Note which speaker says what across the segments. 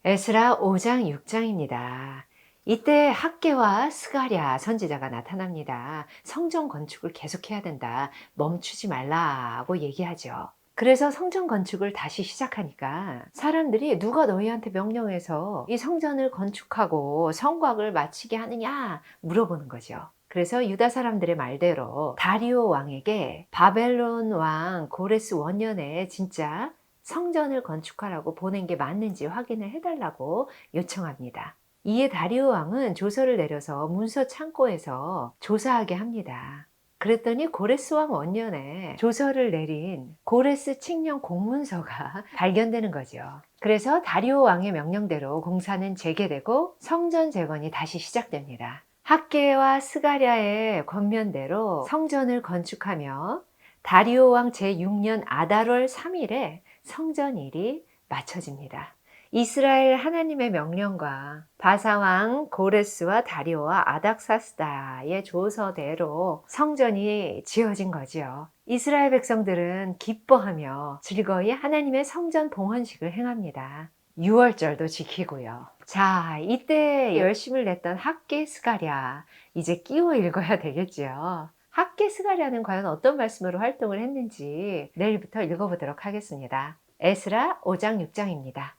Speaker 1: 에스라 5장 6장입니다. 이때 학개와 스가랴 선지자가 나타납니다. 성전 건축을 계속해야 된다. 멈추지 말라고 얘기하죠. 그래서 성전 건축을 다시 시작하니까 사람들이 누가 너희한테 명령해서 이 성전을 건축하고 성곽을 마치게 하느냐 물어보는 거죠. 그래서 유다 사람들의 말대로 다리오 왕에게 바벨론 왕 고레스 원년에 진짜 성전을 건축하라고 보낸 게 맞는지 확인을 해달라고 요청합니다. 이에 다리오 왕은 조서를 내려서 문서 창고에서 조사하게 합니다. 그랬더니 고레스 왕 원년에 조서를 내린 고레스 칙령 공문서가 발견되는 거죠. 그래서 다리오 왕의 명령대로 공사는 재개되고 성전 재건이 다시 시작됩니다. 학개와 스가랴의 권면대로 성전을 건축하며 다리오 왕 제6년 아달월 3일에 성전 일이 마쳐집니다. 이스라엘 하나님의 명령과 바사왕 고레스와 다리오와 아닥사스다의 조서대로 성전이 지어진 거지요. 이스라엘 백성들은 기뻐하며 즐거이 하나님의 성전 봉헌식을 행합니다. 6월절도 지키고요. 자, 이때 열심을 냈던 학개 스가랴 이제 끼워 읽어야 되겠지요. 학개 스가랴는 과연 어떤 말씀으로 활동을 했는지 내일부터 읽어보도록 하겠습니다. 에스라 5장 6장입니다.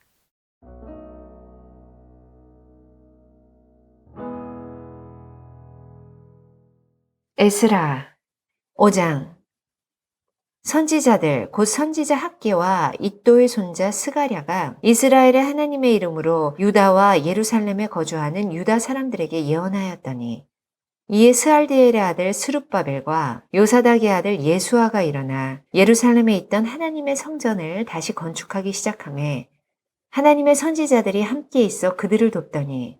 Speaker 1: 에스라 5장. 선지자들 곧 선지자 학개와 이도의 손자 스가랴가 이스라엘의 하나님의 이름으로 유다와 예루살렘에 거주하는 유다 사람들에게 예언하였더니 이에 스알디엘의 아들 스룹바벨과 요사닥의 아들 예수아가 일어나 예루살렘에 있던 하나님의 성전을 다시 건축하기 시작하매 하나님의 선지자들이 함께 있어 그들을 돕더니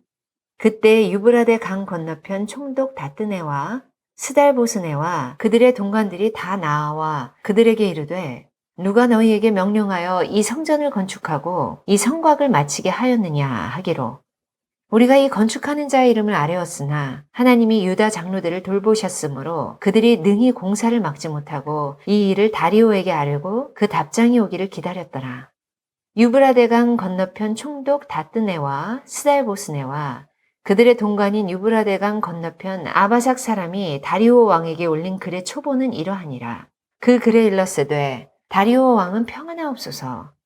Speaker 1: 그때 유브라데 강 건너편 총독 다뜨네와 스달보스네와 그들의 동관들이 다 나와 그들에게 이르되 누가 너희에게 명령하여 이 성전을 건축하고 이 성곽을 마치게 하였느냐 하기로 우리가 이 건축하는 자의 이름을 아뢰었으나 하나님이 유다 장로들을 돌보셨으므로 그들이 능히 공사를 막지 못하고 이 일을 다리오에게 아뢰고 그 답장이 오기를 기다렸더라. 유브라데강 건너편 총독 다뜨네와 스달보스네와 그들의 동관인 유브라데강 건너편 아바삭 사람이 다리오 왕에게 올린 글의 초보는 이러하니라. 그 글에 일렀으되 다리오 왕은 평안하옵소서.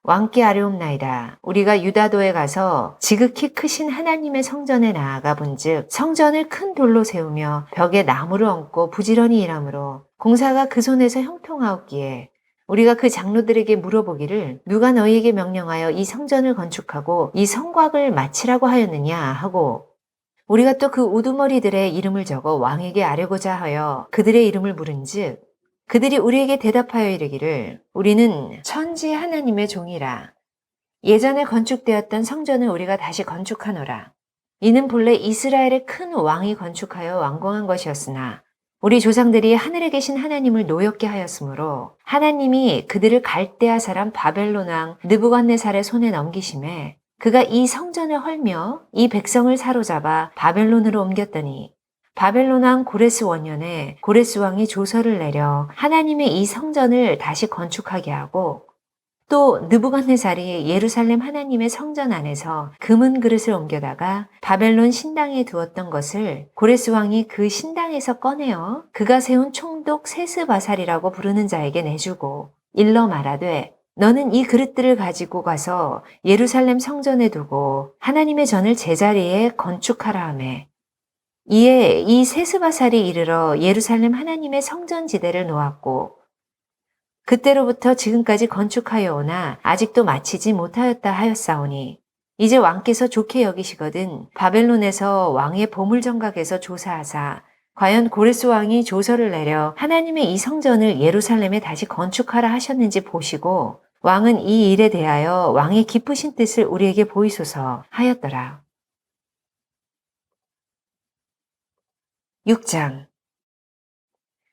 Speaker 1: 왕께 아뢰옵나이다. 우리가 유다도에 가서 지극히 크신 하나님의 성전에 나아가 본즉 성전을 큰 돌로 세우며 벽에 나무를 얹고 부지런히 일하므로 공사가 그 손에서 형통하옵기에 우리가 그 장로들에게 물어보기를 누가 너희에게 명령하여 이 성전을 건축하고 이 성곽을 마치라고 하였느냐 하고 우리가 또 그 우두머리들의 이름을 적어 왕에게 아뢰고자 하여 그들의 이름을 물은즉 그들이 우리에게 대답하여 이르기를 우리는 천지 하나님의 종이라. 예전에 건축되었던 성전을 우리가 다시 건축하노라. 이는 본래 이스라엘의 큰 왕이 건축하여 완공한 것이었으나 우리 조상들이 하늘에 계신 하나님을 노엽게 하였으므로 하나님이 그들을 갈대아 사람 바벨론 왕 느부갓네살의 손에 넘기심에 그가 이 성전을 헐며 이 백성을 사로잡아 바벨론으로 옮겼더니 바벨론 왕 고레스 원년에 고레스 왕이 조서를 내려 하나님의 이 성전을 다시 건축하게 하고 또 느부갓네살이 예루살렘 하나님의 성전 안에서 금은 그릇을 옮겨다가 바벨론 신당에 두었던 것을 고레스 왕이 그 신당에서 꺼내어 그가 세운 총독 세스바살이라고 부르는 자에게 내주고 일러 말하되 너는 이 그릇들을 가지고 가서 예루살렘 성전에 두고 하나님의 전을 제자리에 건축하라 하매 이에 이 세스바살이 이르러 예루살렘 하나님의 성전지대를 놓았고 그때로부터 지금까지 건축하여 오나 아직도 마치지 못하였다 하였사오니 이제 왕께서 좋게 여기시거든 바벨론에서 왕의 보물정각에서 조사하사 과연 고레스 왕이 조서를 내려 하나님의 이 성전을 예루살렘에 다시 건축하라 하셨는지 보시고 왕은 이 일에 대하여 왕의 깊으신 뜻을 우리에게 보이소서 하였더라. 6장.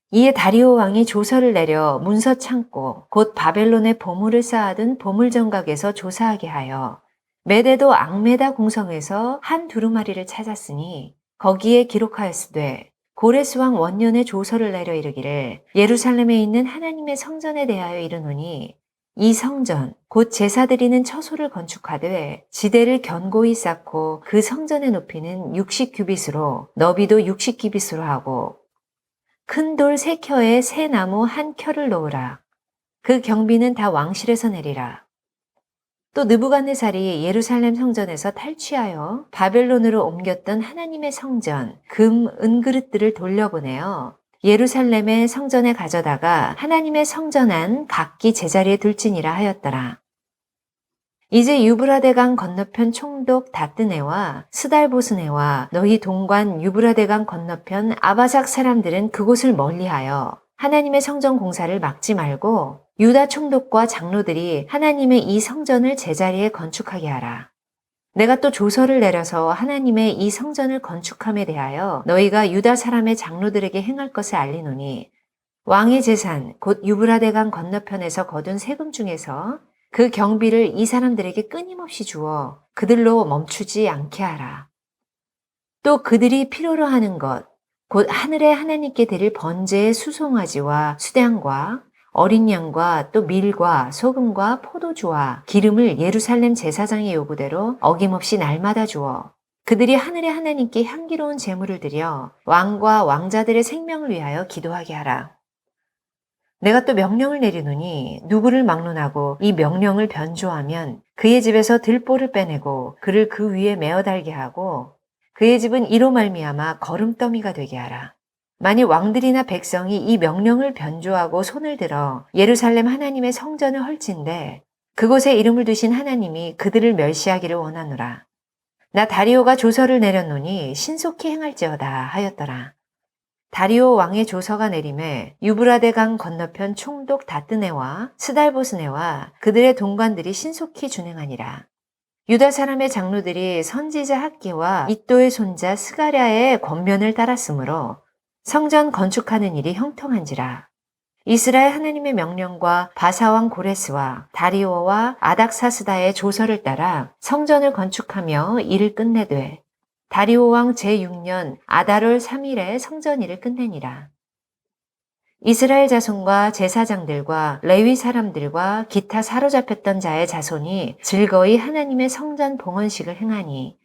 Speaker 1: 이에 다리오 왕이 조서를 내려 문서 창고 곧 바벨론의 보물을 쌓아둔 보물정각에서 조사하게 하여 메데도 앙메다 궁성에서 한 두루마리를 찾았으니 거기에 기록하였으되 고레스 왕 원년에 조서를 내려 이르기를 예루살렘에 있는 하나님의 성전에 대하여 이르노니 이 성전, 곧 제사 드리는 처소를 건축하되 지대를 견고히 쌓고 그 성전의 높이는 60규빗으로 너비도 60규빗으로 하고 큰 돌 3켜에 새 나무 1켜를 놓으라. 그 경비는 다 왕실에서 내리라. 또 느부갓네살이 예루살렘 성전에서 탈취하여 바벨론으로 옮겼던 하나님의 성전, 금, 은그릇들을 돌려보내어 예루살렘의 성전에 가져다가 하나님의 성전 안 각기 제자리에 둘지니라 하였더라. 이제 유브라데강 건너편 총독 다뜨네와 스달보스네와 너희 동관 유브라데강 건너편 아바삭 사람들은 그곳을 멀리하여 하나님의 성전 공사를 막지 말고 유다 총독과 장로들이 하나님의 이 성전을 제자리에 건축하게 하라. 내가 또 조서를 내려서 하나님의 이 성전을 건축함에 대하여 너희가 유다 사람의 장로들에게 행할 것을 알리노니 왕의 재산 곧 유브라데강 건너편에서 거둔 세금 중에서 그 경비를 이 사람들에게 끊임없이 주어 그들로 멈추지 않게 하라. 또 그들이 필요로 하는 것 곧 하늘의 하나님께 드릴 번제의 수송아지와 수량과 어린 양과 또 밀과 소금과 포도주와 기름을 예루살렘 제사장의 요구대로 어김없이 날마다 주어 그들이 하늘의 하나님께 향기로운 제물을 드려 왕과 왕자들의 생명을 위하여 기도하게 하라. 내가 또 명령을 내리노니 누구를 막론하고 이 명령을 변조하면 그의 집에서 들보를 빼내고 그를 그 위에 메어 달게 하고 그의 집은 이로 말미암아 거름더미가 되게 하라. 만일 왕들이나 백성이 이 명령을 변조하고 손을 들어 예루살렘 하나님의 성전을 헐진대 그곳에 이름을 두신 하나님이 그들을 멸시하기를 원하노라. 나 다리오가 조서를 내렸노니 신속히 행할지어다 하였더라. 다리오 왕의 조서가 내림에 유브라데강 건너편 총독 다뜨네와 스달보스네와 그들의 동관들이 신속히 준행하니라. 유다 사람의 장로들이 선지자 학기와 잇도의 손자 스가랴의 권면을 따랐으므로 성전 건축하는 일이 형통한지라. 이스라엘 하나님의 명령과 바사왕 고레스와 다리오와 아닥사스다의 조서를 따라 성전을 건축하며 일을 끝내되 다리오 왕 제6년 아달월 3일에 성전 일을 끝내니라. 이스라엘 자손과 제사장들과 레위 사람들과 기타 사로잡혔던 자의 자손이 즐거이 하나님의 성전 봉헌식을 행하니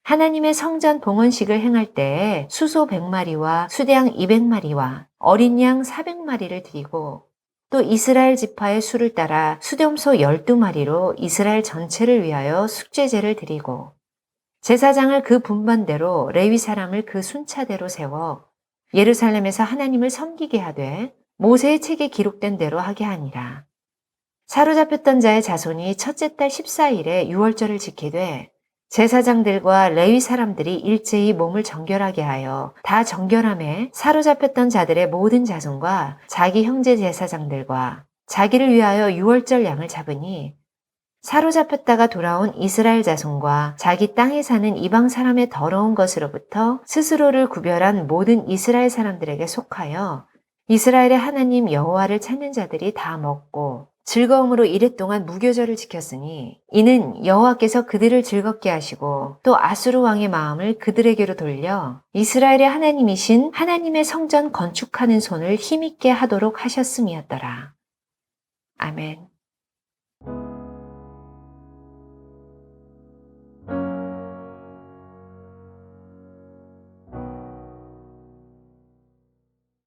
Speaker 1: 하나님의 성전 봉헌식을 행할 때에 수소 100마리와 수량 200마리와 어린 양 400마리를 드리고 또 이스라엘 지파의 수를 따라 수렴소 12마리로 이스라엘 전체를 위하여 숙제제를 드리고 제사장을 그 분반대로 레위 사람을 그 순차대로 세워 예루살렘에서 하나님을 섬기게 하되 모세의 책에 기록된 대로 하게 하니라. 사로잡혔던 자의 자손이 첫째 달 14일에 유월절을 지키되 제사장들과 레위 사람들이 일제히 몸을 정결하게 하여 다 정결함에 사로잡혔던 자들의 모든 자손과 자기 형제 제사장들과 자기를 위하여 유월절 양을 잡으니 사로잡혔다가 돌아온 이스라엘 자손과 자기 땅에 사는 이방 사람의 더러운 것으로부터 스스로를 구별한 모든 이스라엘 사람들에게 속하여 이스라엘의 하나님 여호와를 찾는 자들이 다 먹고 즐거움으로 이랫동안 무교절을 지켰으니 이는 여호와께서 그들을 즐겁게 하시고 또 아수르 왕의 마음을 그들에게로 돌려 이스라엘의 하나님이신 하나님의 성전 건축하는 손을 힘있게 하도록 하셨음이었더라. 아멘.